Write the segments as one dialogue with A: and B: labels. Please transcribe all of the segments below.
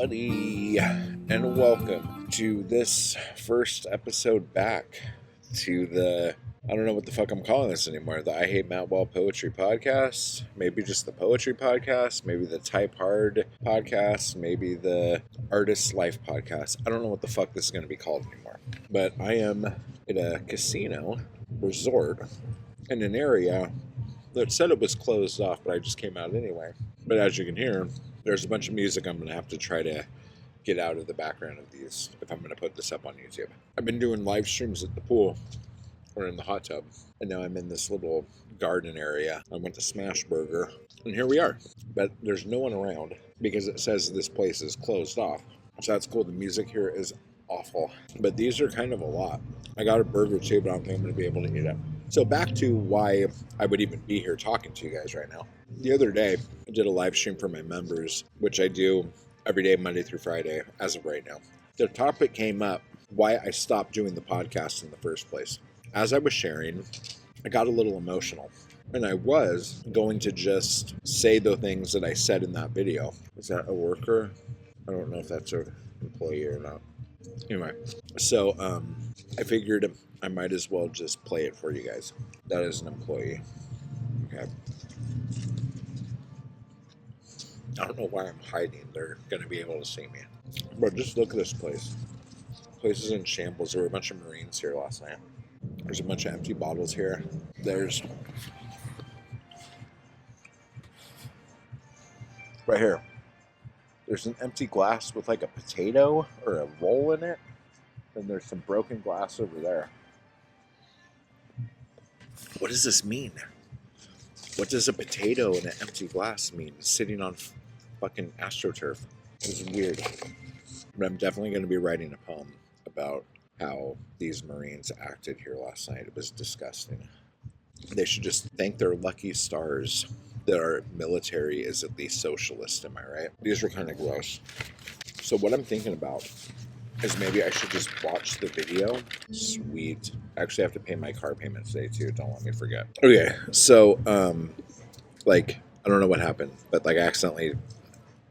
A: everybody, and welcome to this first episode back to the, I don't know what the fuck I'm calling this anymore, the IHMW Poetry Podcast, maybe just the Poetry Podcast, maybe the Type Hard Podcast, maybe the Artist Life Podcast. I don't know what the fuck this is going to be called anymore, but I am at a casino resort in an area that said it was closed off, but I just came out anyway. But as you can hear, there's a bunch of music I'm going to have to try to get out of the background of these if I'm going to put this up on YouTube. I've been doing live streams at the pool or in the hot tub, and now I'm in this little garden area. I went to Smash Burger, and here we are. But there's no one around because it says this place is closed off. So that's cool. The music here is awful, but these are kind of a lot. I got a burger too, but I don't think I'm going to be able to eat it. So back to why I would even be here talking to you guys right now. The other day, I did a live stream for my members, which I do every day, Monday through Friday, as of right now. The topic came up, why I stopped doing the podcast in the first place. As I was sharing, I got a little emotional. And I was going to just say the things that I said in that video. Is that a worker? I don't know if that's an employee or not. Anyway, so I figured I might as well just play it for you guys. That is an employee. Okay. I don't know why I'm hiding. They're going to be able to see me. But just look at this place. This place is in shambles. There were a bunch of Marines here last night. There's a bunch of empty bottles here. There's... right here. There's an empty glass with like a potato or a roll in it. And there's some broken glass over there. What does this mean? What does a potato in an empty glass mean? Sitting on fucking AstroTurf. It's weird. But I'm definitely going to be writing a poem about how these Marines acted here last night. It was disgusting. They should just thank their lucky stars that our military is at least socialist, am I right? These are kind of gross. So what I'm thinking about is maybe I should just watch the video. Sweet. I actually have to pay my car payment today too. Don't let me forget. Okay, so like I don't know what happened, but like I accidentally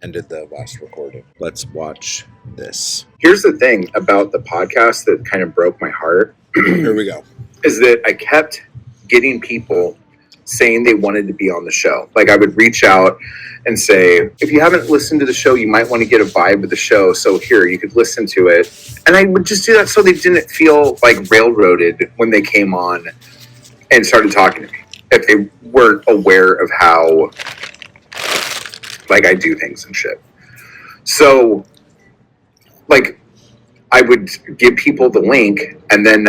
A: ended the last recording. Let's watch this.
B: Here's the thing about the podcast that kind of broke my heart.
A: Here we go.
B: Is that I kept getting people saying they wanted to be on the show. Like I would reach out and say, if you haven't listened to the show, you might want to get a vibe of the show. So here, you could listen to it. And I would just do that so they didn't feel like railroaded when they came on and started talking to me. If they weren't aware of how, like, I do things and shit. So, like, I would give people the link and then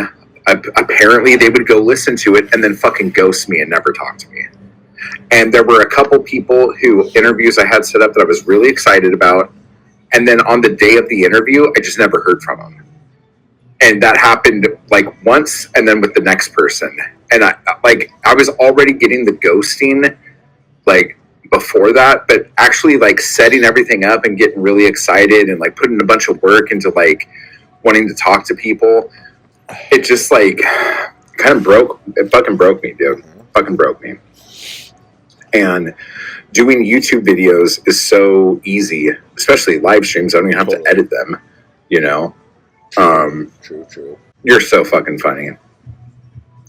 B: apparently they would go listen to it and then fucking ghost me and never talk to me. And there were a couple people who interviews I had set up that I was really excited about. And then on the day of the interview, I just never heard from them. And that happened like once and then with the next person. And I was already getting the ghosting like before that, but actually like setting everything up and getting really excited and like putting a bunch of work into like wanting to talk to people. It just like kind of it fucking broke me, dude. Fucking broke me. And doing YouTube videos is so easy, especially live streams. I don't even have to edit them, you know?
A: True.
B: You're so fucking funny.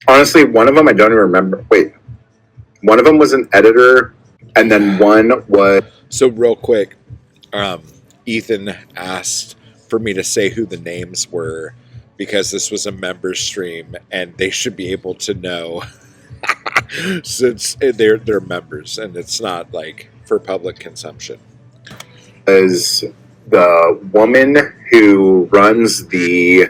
B: Honestly, one of them, I don't even remember. Wait, one of them was an editor, and then one was...
A: So real quick, Ethan asked for me to say who the names were because this was a member stream, and they should be able to know... since they're members and it's not like for public consumption.
B: Is the woman who runs the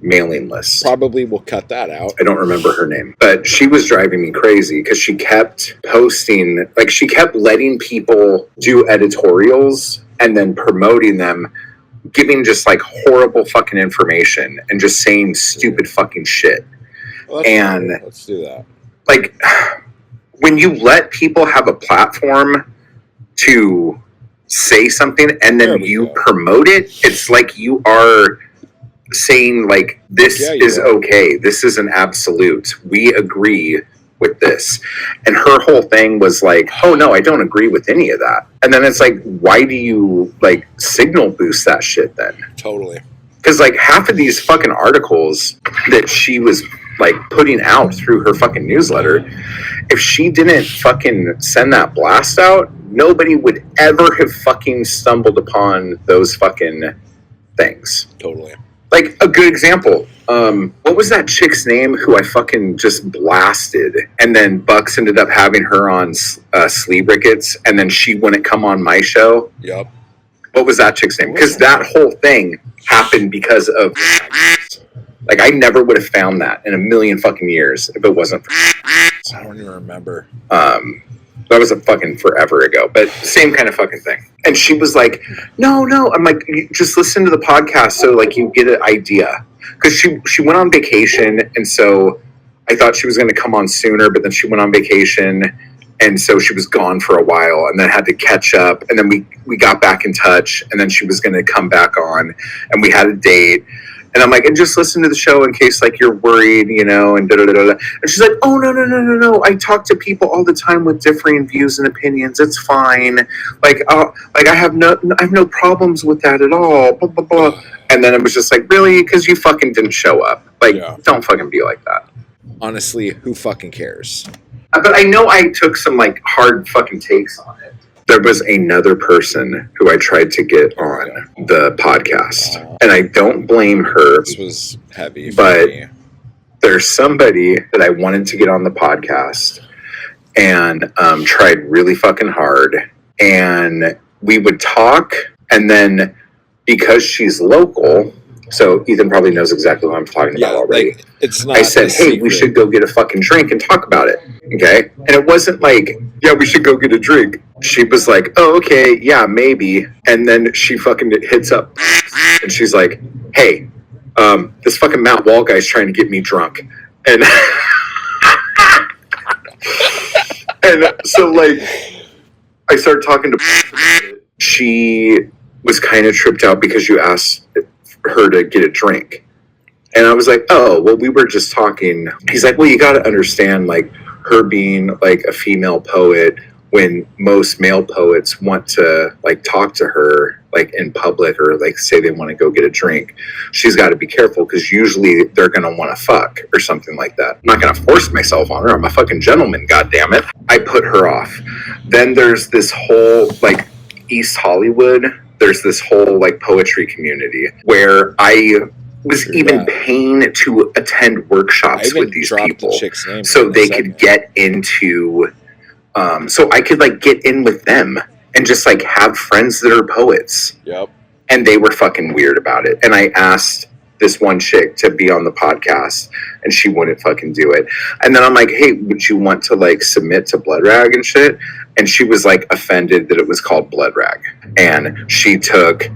B: mailing list.
A: Probably will cut that out.
B: I don't remember her name, but she was driving me crazy because she kept posting, like she kept letting people do editorials and then promoting them, giving just like horrible fucking information and just saying stupid fucking shit.
A: Well, let's do that.
B: Like, when you let people have a platform to say something and then you promote it, it's like you are saying, like, this is okay. This is an absolute. We agree with this. And her whole thing was like, oh no, I don't agree with any of that. And then it's like, why do you like signal boost that shit then?
A: Totally.
B: Because like half of these fucking articles that she was like putting out through her fucking newsletter, if she didn't fucking send that blast out, nobody would ever have fucking stumbled upon those fucking things.
A: Totally.
B: Like a good example, what was that chick's name who I fucking just blasted, and then Bucks ended up having her on Sleeve Rickets, and then she wouldn't come on my show?
A: Yep.
B: What was that chick's name? Because that whole thing happened because of, like, I never would have found that in a million fucking years if it wasn't for,
A: I don't even remember.
B: that was a fucking forever ago, but same kind of fucking thing. And she was like, no, I'm like, just listen to the podcast so like you get an idea. Because she went on vacation, and so I thought she was going to come on sooner, but then she went on vacation, and so she was gone for a while, and then had to catch up, and then we got back in touch, and then she was going to come back on, and we had a date. And I'm like, and just listen to the show in case like you're worried, you know, and da-da-da-da. And she's like, oh, no. I talk to people all the time with differing views and opinions. It's fine. Like I have no problems with that at all. Blah, blah, blah. And then it was just like, really? Because you fucking didn't show up. Like, Don't fucking be like that.
A: Honestly, who fucking cares?
B: But I know I took some like hard fucking takes on it. There was another person who I tried to get on the podcast, and I don't blame her.
A: This was heavy
B: for
A: me.
B: There's somebody that I wanted to get on the podcast and tried really fucking hard, and we would talk, and then because she's local, so Ethan probably knows exactly what I'm talking about already.
A: Like, it's not.
B: I said, hey, we should go get a fucking drink and talk about it. Okay? And it wasn't like, yeah, we should go get a drink. She was like, oh, okay, yeah, maybe. And then she fucking hits up and she's like, hey, this fucking Matt Wall guy's trying to get me drunk. And and so like I started talking to she was kind of tripped out because you asked her to get a drink. And I was like, oh, well, we were just talking. He's like, well, you got to understand, like, her being, like, a female poet, when most male poets want to, like, talk to her, like, in public, or, like, say they want to go get a drink. She's got to be careful, because usually they're going to want to fuck, or something like that. I'm not going to force myself on her. I'm a fucking gentleman, goddammit. I put her off. Then there's this whole, like, East Hollywood, there's this whole, like, poetry community, where I was even paying to attend workshops with these people so they could get into so I could like get in with them and just like have friends that are poets.
A: Yep.
B: And they were fucking weird about it. And I asked this one chick to be on the podcast, and she wouldn't fucking do it. And then I'm like, hey, would you want to like submit to Blood Rag and shit? And she was like offended that it was called Blood Rag, and she took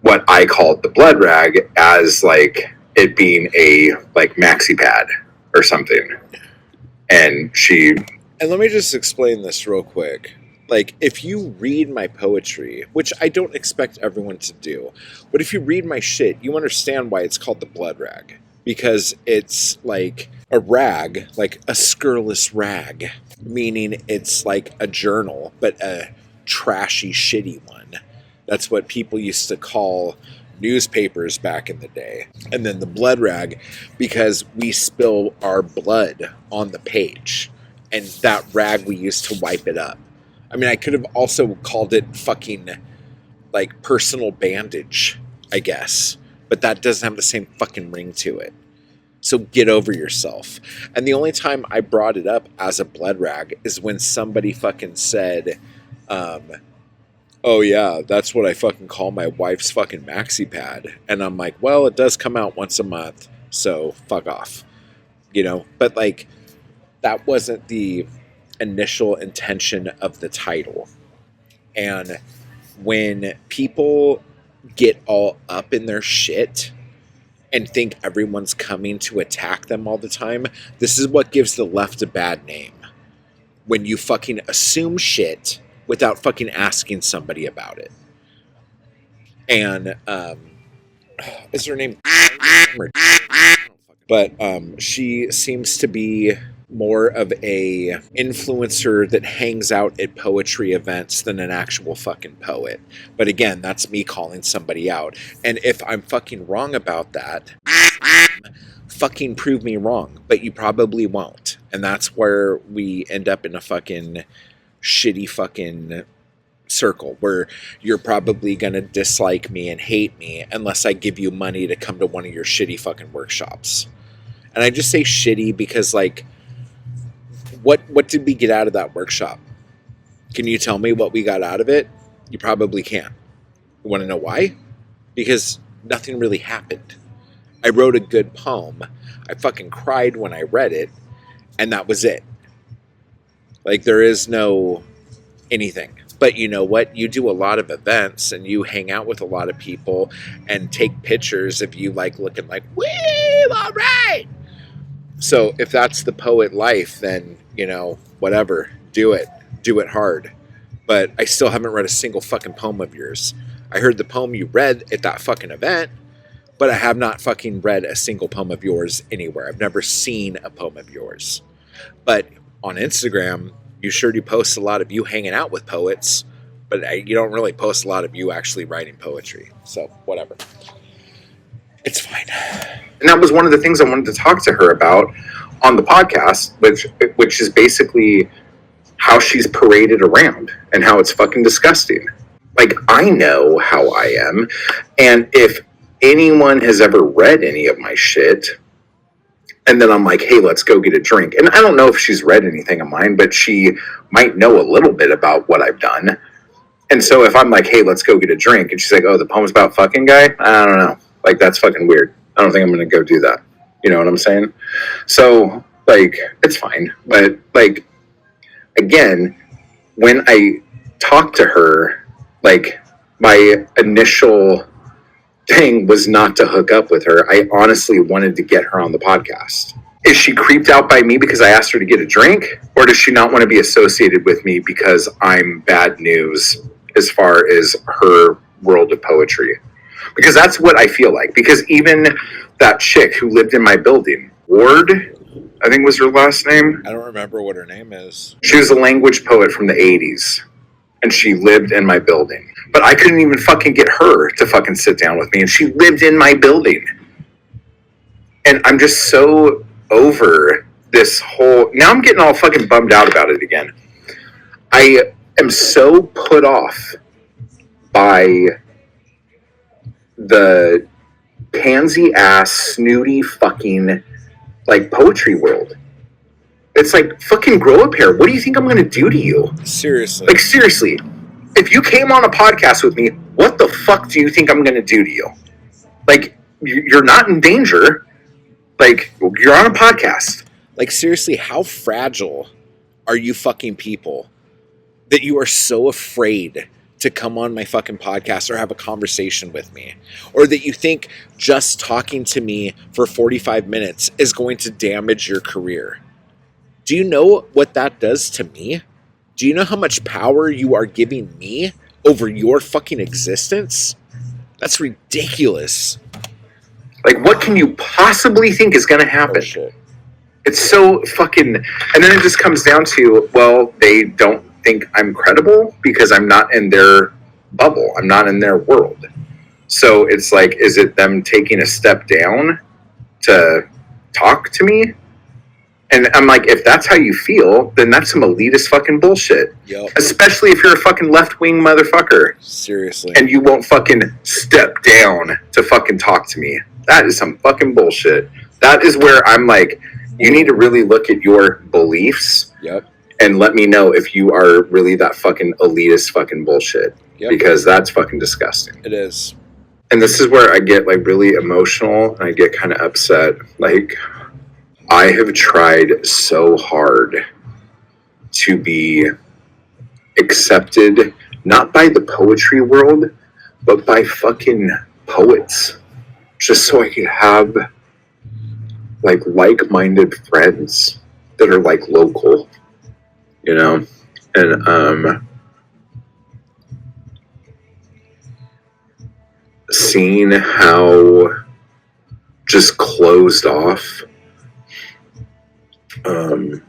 B: what I called the Blood Rag as like it being a like maxi pad or something. And
A: let me just explain this real quick. Like, if you read my poetry, which I don't expect everyone to do, but if you read my shit, you understand why it's called the Blood Rag. Because it's like a rag, like a scurrilous rag, meaning it's like a journal, but a trashy, shitty one. That's what people used to call newspapers back in the day. And then the blood rag, because we spill our blood on the page. And that rag we used to wipe it up. I mean, I could have also called it fucking, like, personal bandage, I guess. But that doesn't have the same fucking ring to it. So get over yourself. And the only time I brought it up as a blood rag is when somebody fucking said, oh yeah, that's what I fucking call my wife's fucking maxi pad. And I'm like, well, it does come out once a month, so fuck off. You know, but like, that wasn't the initial intention of the title. And when people get all up in their shit and think everyone's coming to attack them all the time, this is what gives the left a bad name. When you fucking assume shit without fucking asking somebody about it. And is her name? But she seems to be more of a influencer that hangs out at poetry events than an actual fucking poet. But again, that's me calling somebody out. And if I'm fucking wrong about that, fucking prove me wrong. But you probably won't. And that's where we end up in a fucking shitty fucking circle where you're probably going to dislike me and hate me unless I give you money to come to one of your shitty fucking workshops. And I just say shitty because, like, what did we get out of that workshop? Can you tell me what we got out of it? You probably can't. You want to know why? Because nothing really happened. I wrote a good poem. I fucking cried when I read it, and that was it. Like, there is no anything. But you know what? You do a lot of events and you hang out with a lot of people and take pictures of you, like, looking like, woo, all right. So if that's the poet life, then, you know, whatever, do it hard. But I still haven't read a single fucking poem of yours. I heard the poem you read at that fucking event, but I have not fucking read a single poem of yours anywhere. I've never seen a poem of yours. But on Instagram, you sure do post a lot of you hanging out with poets, but you don't really post a lot of you actually writing poetry. So, whatever. It's fine.
B: And that was one of the things I wanted to talk to her about on the podcast, which is basically how she's paraded around and how it's fucking disgusting. Like, I know how I am, and if anyone has ever read any of my shit, and then I'm like, hey, let's go get a drink. And I don't know if she's read anything of mine, but she might know a little bit about what I've done. And so if I'm like, hey, let's go get a drink, and she's like, oh, the poem's about fucking guy? I don't know. Like, that's fucking weird. I don't think I'm going to go do that. You know what I'm saying? So, like, it's fine. But, like, again, when I talked to her, like, my initial thing was not to hook up with her. I honestly wanted to get her on the podcast. Is she creeped out by me because I asked her to get a drink? Or does she not want to be associated with me because I'm bad news as far as her world of poetry? Because that's what I feel like. Because even that chick who lived in my building, Ward, I think was her last name.
A: I don't remember what her name is.
B: She was a language poet from the 80s. And she lived in my building. But I couldn't even fucking get her to fucking sit down with me. And she lived in my building. And I'm just so over this whole... Now I'm getting all fucking bummed out about it again. I am so put off by the pansy-ass, snooty fucking, like, poetry world. It's like, fucking grow up here. What do you think I'm going to do to you?
A: Seriously.
B: Like, seriously. If you came on a podcast with me, what the fuck do you think I'm going to do to you? Like, you're not in danger. Like, you're on a podcast.
A: Like, seriously, how fragile are you fucking people that you are so afraid to come on my fucking podcast or have a conversation with me? Or that you think just talking to me for 45 minutes is going to damage your career? Do you know what that does to me? Do you know how much power you are giving me over your fucking existence? That's ridiculous.
B: Like, what can you possibly think is going to happen?
A: Oh, shit.
B: It's so fucking... And then it just comes down to, well, they don't think I'm credible because I'm not in their bubble. I'm not in their world. So it's like, is it them taking a step down to talk to me? And I'm like, if that's how you feel, then that's some elitist fucking bullshit.
A: Yep.
B: Especially if you're a fucking left-wing motherfucker.
A: Seriously.
B: And you won't fucking step down to fucking talk to me. That is some fucking bullshit. That is where I'm like, you need to really look at your beliefs.
A: Yep.
B: And let me know if you are really that fucking elitist fucking bullshit.
A: Yep.
B: Because that's fucking disgusting.
A: It is.
B: And this is where I get, like, really emotional and I get kind of upset. Like, I have tried so hard to be accepted, not by the poetry world, but by fucking poets. Just so I could have, like, like-minded friends that are, like, local, you know? And, seeing how just closed off the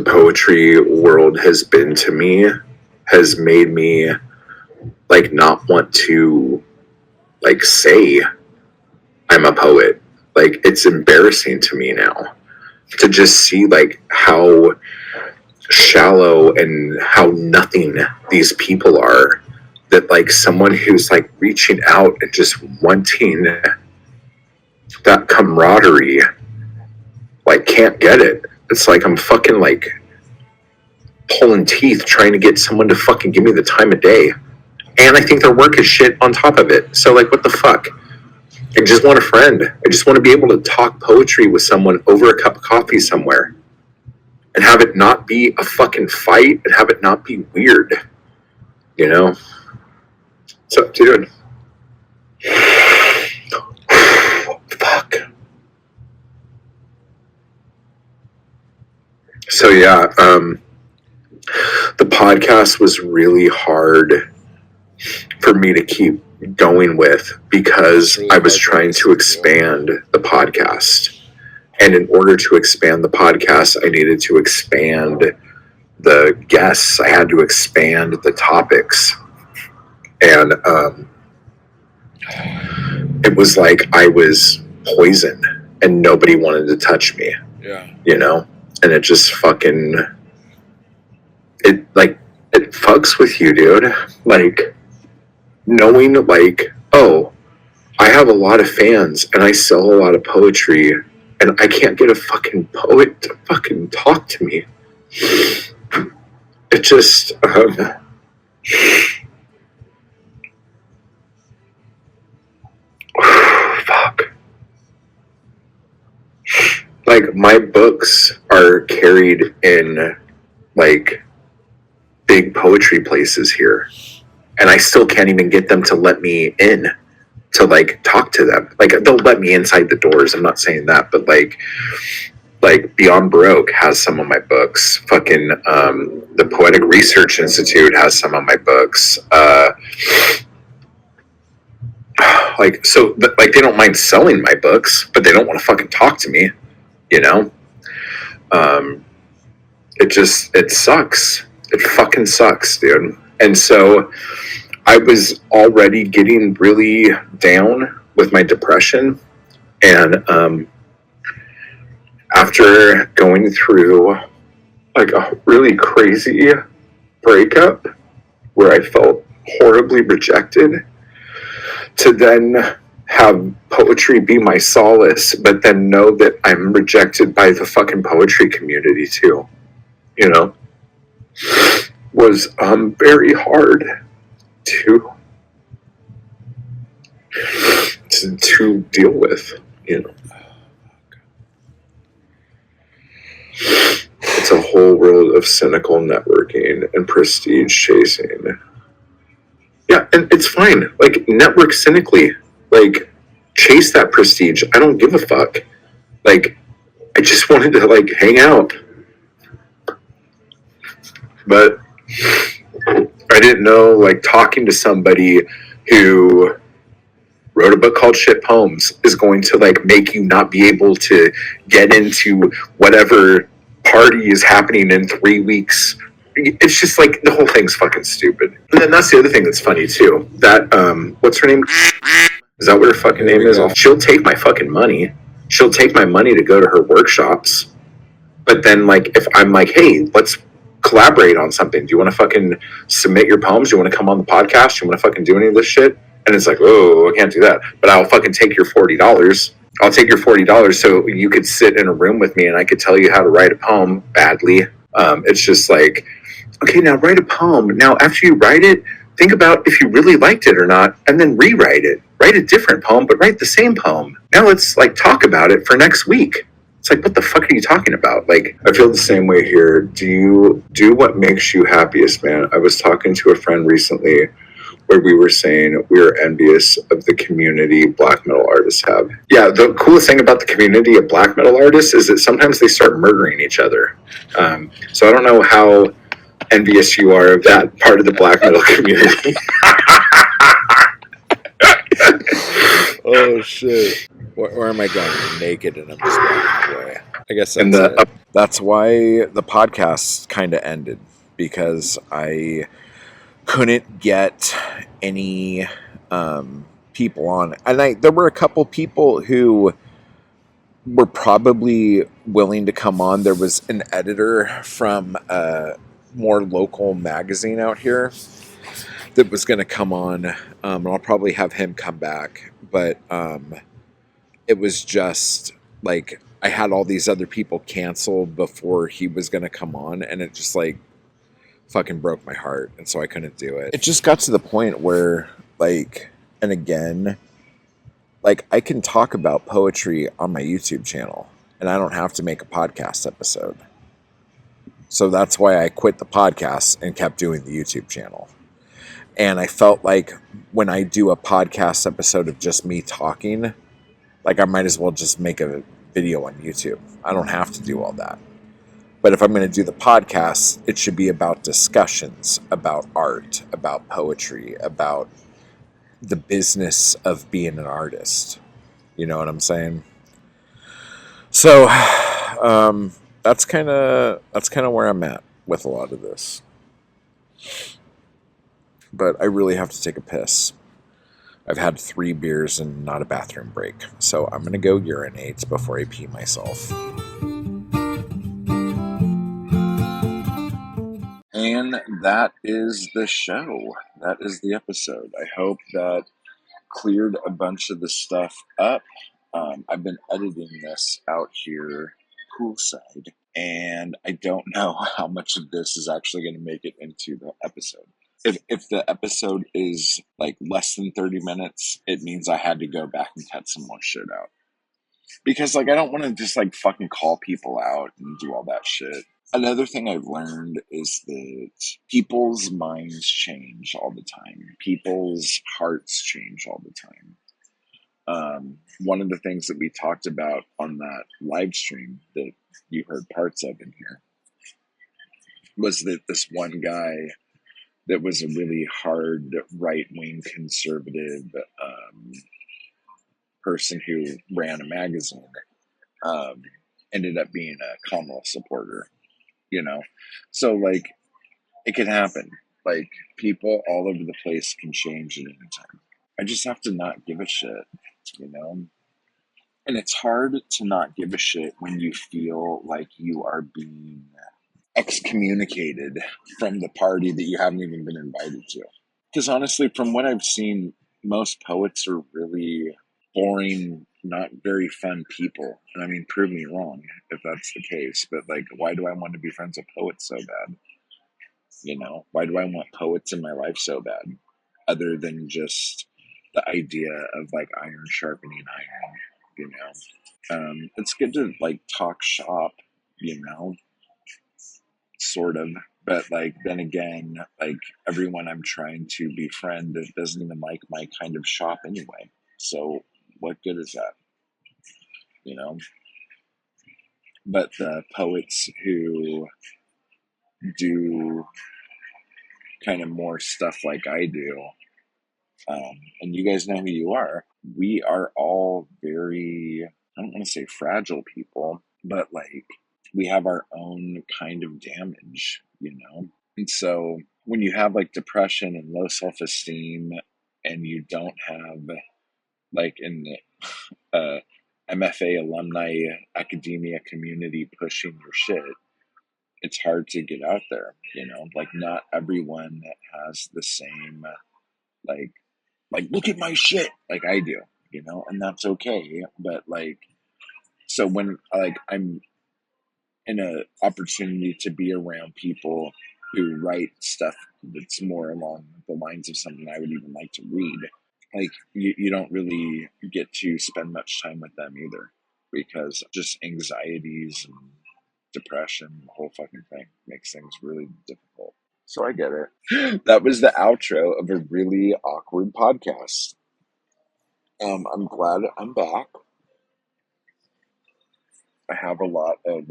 B: poetry world has been to me has made me like not want to like say I'm a poet. Like it's embarrassing to me now to just see like how shallow and how nothing these people are, that like someone who's like reaching out and just wanting that camaraderie like can't get it. It's like I'm fucking like pulling teeth trying to get someone to fucking give me the time of day, and I think their work is shit on top of it. So like what the fuck? I just want a friend. I just want to be able to talk poetry with someone over a cup of coffee somewhere and have it not be a fucking fight and have it not be weird, you know? So, dude. Fuck. So, yeah, the podcast was really hard for me to keep going with because I was trying to expand the podcast. And in order to expand the podcast, I needed to expand the guests. I had to expand the topics. And it was like I was poison and nobody wanted to touch me.
A: Yeah.
B: You know? And it just fucking... It fucks with you, dude. Like, knowing, like, oh, I have a lot of fans and I sell a lot of poetry and I can't get a fucking poet to fucking talk to me. It just... fuck. Like, my books are carried in, like, big poetry places here. And I still can't even get them to let me in to, like, talk to them. Like, they'll let me inside the doors. I'm not saying that, but, like Beyond Baroque has some of my books. Fucking, the Poetic Research Institute has some of my books. Like, so, like, they don't mind selling my books, but they don't want to fucking talk to me, you know? It sucks. It fucking sucks, dude. And so I was already getting really down with my depression. And after going through like a really crazy breakup where I felt horribly rejected, to then have poetry be my solace, but then know that I'm rejected by the fucking poetry community too, you know, was very hard to deal with, you know. It's a whole world of cynical networking and prestige chasing. Yeah, and it's fine. Like, network cynically. Like, chase that prestige. I don't give a fuck. Like, I just wanted to, like, hang out. But I didn't know, like, talking to somebody who wrote a book called Shit Poems is going to, like, make you not be able to get into whatever party is happening in 3 weeks. It's just, like, the whole thing's fucking stupid. And then that's the other thing that's funny, too. That, what's her name? Is that what her fucking name is? She'll take my fucking money. She'll take my money to go to her workshops. But then, like, if I'm like, hey, let's collaborate on something. Do you want to fucking submit your poems? Do you want to come on the podcast? Do you want to fucking do any of this shit? And it's like, oh, I can't do that. But I'll fucking take your $40. I'll take your $40 so you could sit in a room with me and I could tell you how to write a poem badly. It's just like, okay, now write a poem. Now, after you write it, think about if you really liked it or not, and then rewrite it. Write a different poem, but write the same poem. Now let's, like, talk about it for next week. It's like, what the fuck are you talking about? Like, I feel the same way here. Do you do what makes you happiest, man? I was talking to a friend recently where we were saying we are envious of the community black metal artists have. Yeah, the coolest thing about the community of black metal artists is that sometimes they start murdering each other. So I don't know how envious you are of that part of the black metal community.
A: Oh, shit. Where am I going? Naked and I'm just walking away. I guess
B: And
A: that's
B: the
A: it. That's why the podcast kind of ended, because I couldn't get any people on. And there were a couple people who were probably willing to come on. There was an editor from a more local magazine out here that was going to come on, and I'll probably have him come back. But it was just like I had all these other people canceled before he was going to come on, and it just like fucking broke my heart, and so I couldn't do it. It just got to the point where, like, and again, like, I can talk about poetry on my YouTube channel, and I don't have to make a podcast episode. So that's why I quit the podcast and kept doing the YouTube channel. And I felt like when I do a podcast episode of just me talking, like, I might as well just make a video on YouTube. I don't have to do all that. But if I'm going to do the podcast, it should be about discussions about art, about poetry, about the business of being an artist. You know what I'm saying? So that's kind of where I'm at with a lot of this. But I really have to take a piss. I've had 3 beers and not a bathroom break, so I'm gonna go urinate before I pee myself. And that is the show. That is the episode. I hope that cleared a bunch of the stuff up. I've been editing this out here poolside, and I don't know how much of this is actually going to make it into the episode. If the episode is like less than 30 minutes, it means I had to go back and cut some more shit out. Because like I don't want to just like fucking call people out and do all that shit. Another thing I've learned is that people's minds change all the time. People's hearts change all the time. One of the things that we talked about on that live stream that you heard parts of in here was that this one guy that was a really hard right-wing conservative person who ran a magazine um, ended up being a Kamala supporter, you know? So, like, it can happen. Like, people all over the place can change at any time. I just have to not give a shit, you know? And it's hard to not give a shit when you feel like you are being excommunicated from the party that you haven't even been invited to. Because honestly, from what I've seen, most poets are really boring, not very fun people. And I mean, prove me wrong if that's the case. But like, why do I want to be friends with poets so bad? You know, why do I want poets in my life so bad? Other than just the idea of like iron sharpening iron, you know? It's good to like talk shop, you know, sort of. But like then again, like everyone I'm trying to befriend doesn't even like my kind of shop anyway. So what good is that? You know? But the poets who do kind of more stuff like I do, and you guys know who you are, we are all very, I don't want to say fragile people, but like we have our own kind of damage, you know? And so when you have like depression and low self esteem, and you don't have like in the MFA alumni academia community pushing your shit, it's hard to get out there, you know? Like not everyone has the same like look at my shit like I do, you know, and that's okay. But like so when like I'm in a opportunity to be around people who write stuff that's more along the lines of something I would even like to read, like you don't really get to spend much time with them either because just anxieties and depression, the whole fucking thing makes things really difficult. So I get it. That was the outro of a really awkward podcast. I'm glad I'm back. I have a lot of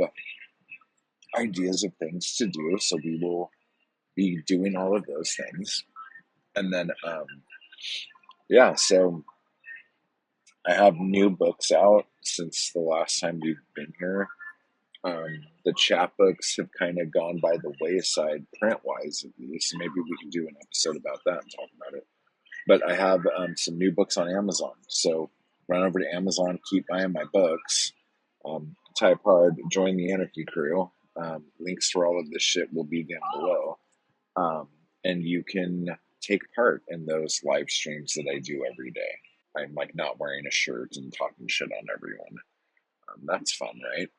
A: ideas of things to do, so we will be doing all of those things. And then, yeah, so I have new books out since the last time we've been here. The chapbooks have kind of gone by the wayside, print wise at least. Maybe we can do an episode about that and talk about it. But I have some new books on Amazon. So run over to Amazon, keep buying my books. Type hard, join the Anarchy Crew. Links for all of this shit will be down below. And you can take part in those live streams that I do every day. I'm like not wearing a shirt and talking shit on everyone. That's fun, right?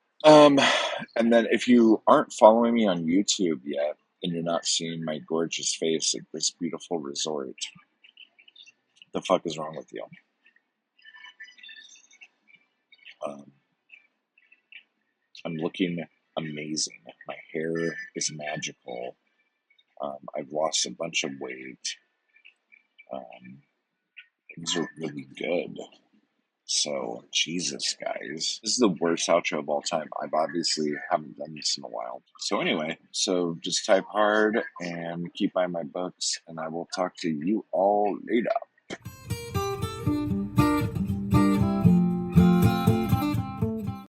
A: And then if you aren't following me on YouTube yet and you're not seeing my gorgeous face at this beautiful resort, the fuck is wrong with you? I'm looking amazing. My hair is magical. I've lost a bunch of weight. Things are really good. So, Jesus, guys. This is the worst outro of all time. I've obviously haven't done this in a while. So, anyway, so just type hard and keep buying my books, and I will talk to you all later.